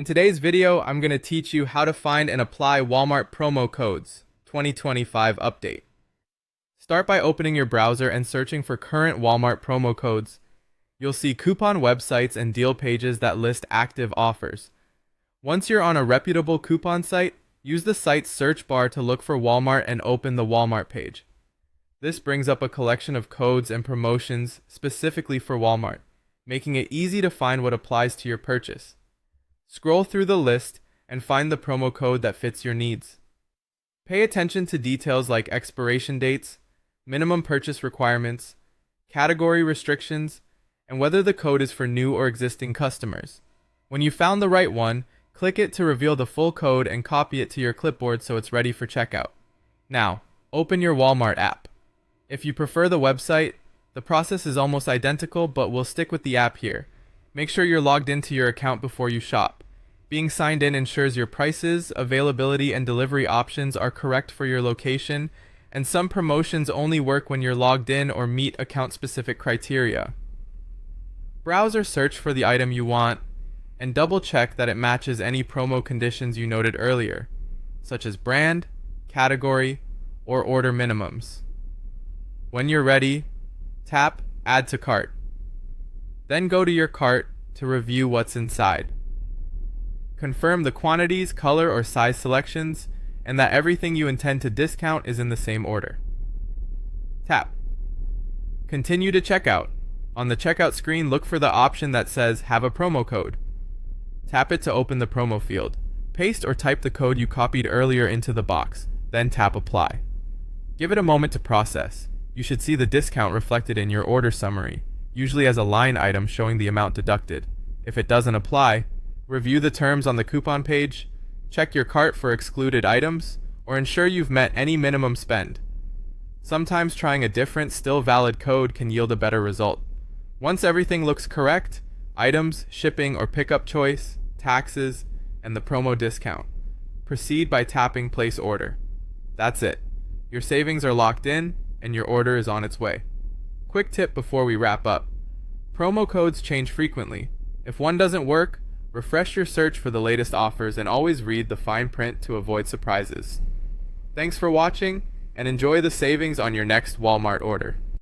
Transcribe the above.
In today's video, I'm going to teach you how to find and apply Walmart promo codes 2025 update. Start by opening your browser and searching for current Walmart promo codes. You'll see coupon websites and deal pages that list active offers. Once you're on a reputable coupon site, use the site's search bar to look for Walmart and open the Walmart page. This brings up a collection of codes and promotions specifically for Walmart, making it easy to find what applies to your purchase. Scroll through the list and find the promo code that fits your needs. Pay attention to details like expiration dates, minimum purchase requirements, category restrictions, and whether the code is for new or existing customers. When you found the right one, click it to reveal the full code and copy it to your clipboard so it's ready for checkout. Now, open your Walmart app. If you prefer the website, the process is almost identical, but we'll stick with the app here. Make sure you're logged into your account before you shop. Being signed in ensures your prices, availability, and delivery options are correct for your location, and some promotions only work when you're logged in or meet account-specific criteria. Browse or search for the item you want, and double-check that it matches any promo conditions you noted earlier, such as brand, category, or order minimums. When you're ready, tap Add to Cart. Then go to your cart to review what's inside. Confirm the quantities, color, or size selections, and that everything you intend to discount is in the same order. Tap Continue to checkout. On the checkout screen, look for the option that says Have a promo code. Tap it to open the promo field. Paste or type the code you copied earlier into the box, then tap Apply. Give it a moment to process. You should see the discount reflected in your order summary, usually as a line item showing the amount deducted. If it doesn't apply, review the terms on the coupon page, check your cart for excluded items, or ensure you've met any minimum spend. Sometimes trying a different, still valid code can yield a better result. Once everything looks correct, items, shipping or pickup choice, taxes, and the promo discount, proceed by tapping Place Order. That's it. Your savings are locked in, and your order is on its way. Quick tip before we wrap up. Promo codes change frequently. If one doesn't work, refresh your search for the latest offers and always read the fine print to avoid surprises. Thanks for watching, and enjoy the savings on your next Walmart order.